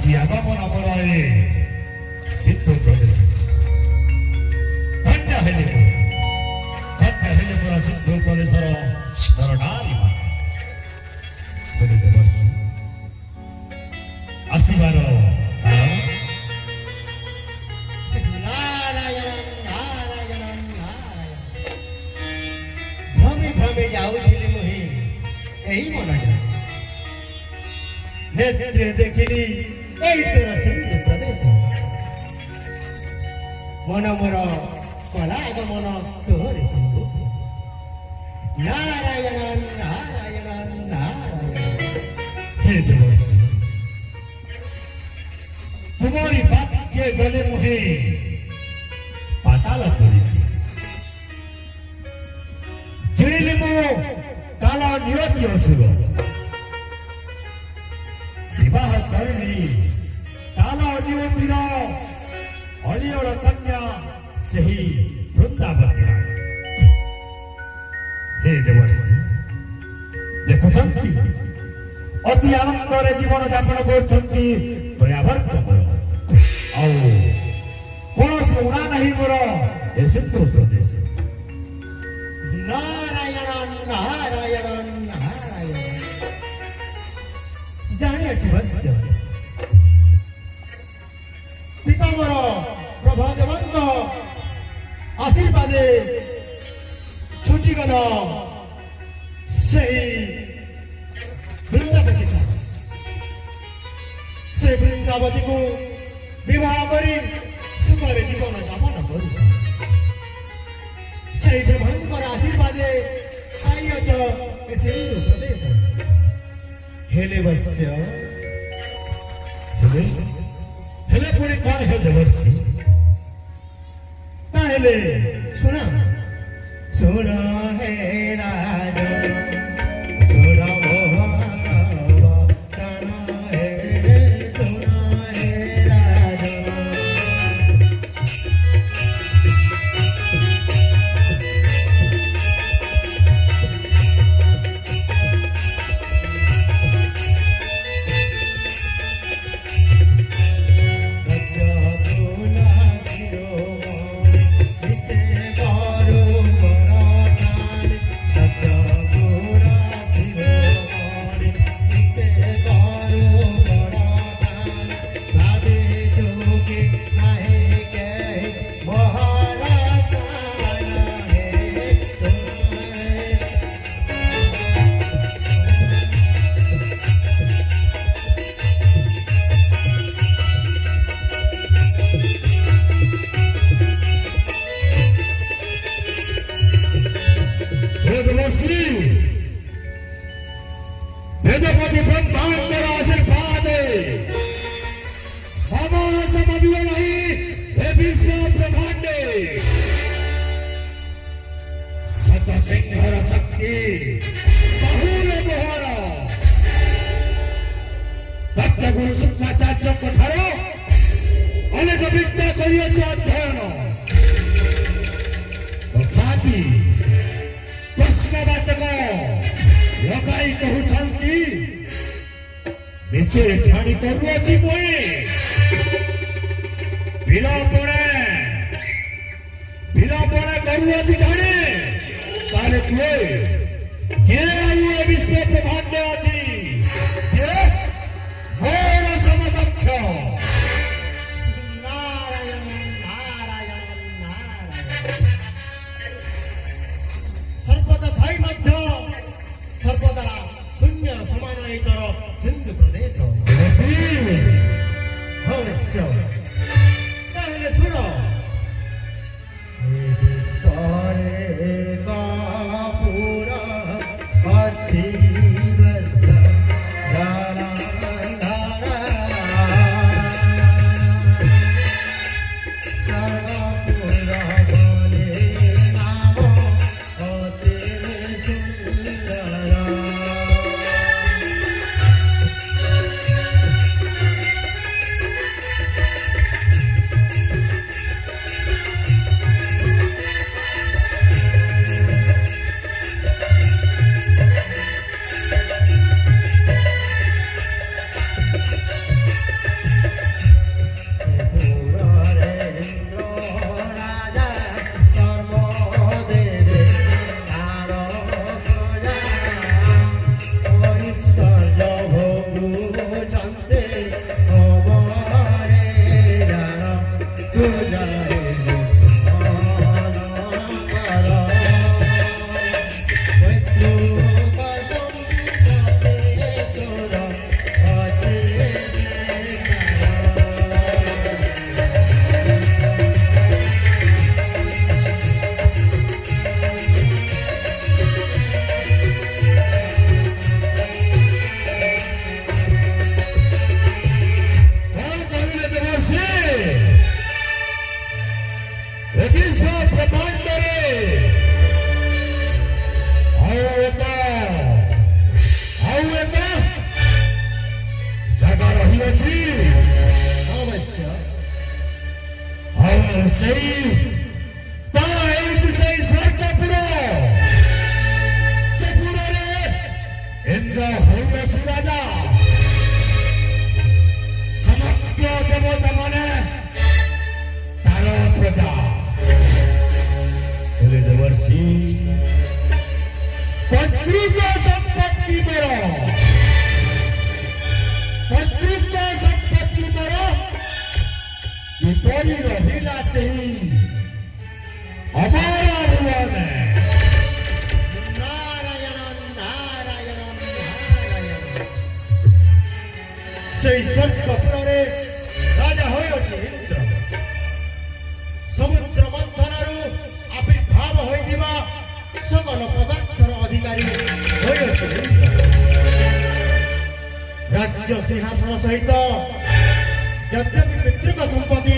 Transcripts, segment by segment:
ଆଜି ଆଗମନ ବଳରେ ସିଦ୍ଧ ପ୍ରଦେଶ ଧନ୍ୟ ହେଲେ ପୁରା ସିଦ୍ଧ ପ୍ରଦେଶର ମୋର ନାରୀ ବର୍ଷୀ ଆସିବାର କାରଣ ଭ୍ରମେ ଯାଉଥିଲି ମୁହିଁ ଏହି ମନରେ ନେତ୍ରେ ଦେଖିଲି ଏଇ ତୋର ସିନ୍ଧୁ ପ୍ରଦେଶ ମନ ମୋର କଲା ମନ ତୋରେ ସିନ୍ଧୁ ନାରାୟଣ ନାରାୟଣ ନାରାୟଣ ହେ ଦେବର୍ଷୀ ତୁମରି ବାକ୍ୟ ଗଲେ ମୁହିଁ ପାତାଳ କରିବି ଜିଣିଲି ମୁଁ କାଳ ନିୟତି ଅସୁର ବିବାହ କରିଲି କାଳ ନିୟତିର ଅଳିଅଳ କନ୍ୟା ସେହି ବୃନ୍ଦାବତୀ ହେ ଦେବର୍ଷୀ ଦେଖୁଛନ୍ତି ଅତି ଆନନ୍ଦରେ ଜୀବନ ଯାପନ କରୁଛନ୍ତି ଦୟାବର୍ଗ ମୋର ଆଉ କୌଣସି ଉଣା ନାହିଁ ମୋର ଏ ସିଦ୍ଧ ପ୍ରଦେଶ ନାରାୟଣ ନାରାୟଣ ନାରାୟଣ ଜାଣିଅଛି ବଶ୍ୟ ପିତାମର ପ୍ରଭାଦେବଙ୍କ ଆଶୀର୍ବାଦେ ଛୁଟିଗଲ ସେହି ବୃନ୍ଦାବତୀ ସେ ବୃନ୍ଦାବତୀକୁ ବିବାହ କରି ସୁଖରେ ଜୀବନ ଯାପନ କରୁ ସେହି ବ୍ରହ୍ମଙ୍କର ଆଶୀର୍ବାଦେ ପାଇଅଛ ଏ ସିନ୍ଧୁ ପ୍ରଦେଶ ହେଲେ ବଶ୍ୟ ହେଲେ ପୁଣି କଣ ହେ ଦେବର୍ଷୀ ତାହେଲେ ଶୁଣ ଶୁଣ ହେ ରାଜ ଶୁଣ वेदपति ब्रह्मांडर आशीर्वाद समझियो नहीं हे विश्व ब्रह्मांडे सत सिंहर शक्ति बहुल मोहर भक्त गुरु शुक्राचार्य ठार अनेक विद्या करियछि अध्ययन तथापि प्रश्नवाचक लगाई कहते निचे ठाणी करुअछि मुई विलापणे करुअछि ठाणी ताले के आयु ए विश्व ब्रह्मांड अछि जे मोर समकक्ष नारायण नारायण नारायण सर्वदा भाई मध्य सर्वदा शून्य समान एकर सिंधु प्रदेश अवश्य ताहले सुन जानते हमारे जाना तू जाने पत्रिका संपत्ति मेरा विपरी रहिला से ही हमारा भगवान है नारायण नारायण नारायण से सर्प कपुरे राजा होइछि इंद्र समुद्र मंथनरु आविर्भाव होइदिबा सकल पदार्थर अधिकारी होइछि इंद्र राज्य सिंहासन सहित यद्यपि पितृक संपत्ति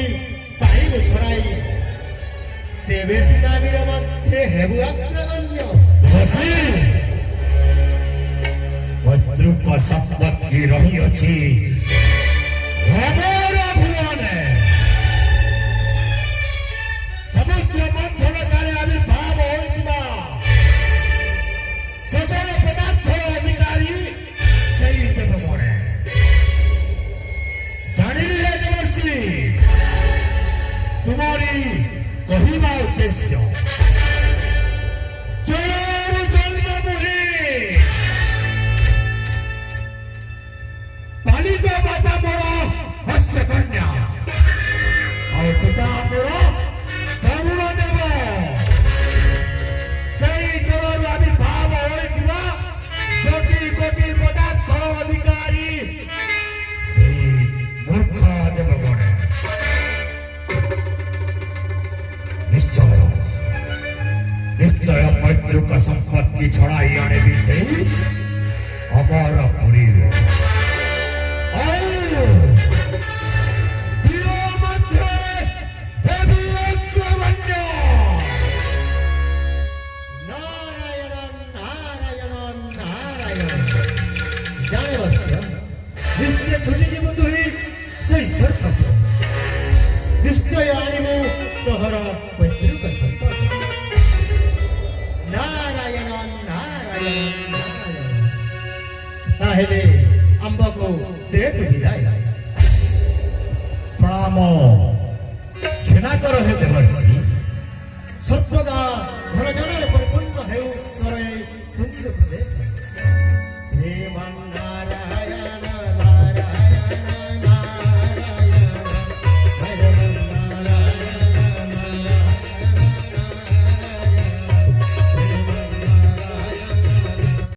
पाइबु छड़ाई तेबे सीता वीर मध्य हेबु अग्रगण्य पत्रुक संपत्ति रही अछि हमारा भुवन है समुद्र मंथन काले आविर्भाव होइतिबा सकल पदार्थर अधिकारी सही देवगण है जानिले देवर्षि तुम्हारी कहिबा उद्देश्य जलर जन्मभूमि पालित माता मोर मत्स्य कन्या और पिता मोर तरुण देव सही जलर आविर्भाव होइतिबा कोटि कोटि पदार्थ अधिकारी से मूर्ख देवगण निश्चय पैतृक संपत्ति छड़ाई आने भी सही हमारा पुरी नारायण नारायण नारायण जाने वश्य निश्चय छुटी जीव तुही सही सर्प निश्चय आनिमु तोहर पैतृक संपत्ति नारायण नारायण नारायण ताहेले अंब को दे तु विदाय प्रणाम क्षमा करो हे देवर्षि सर्वदा घन जन परिपूर्ण हेउ तोर सुंदर प्रदेश हे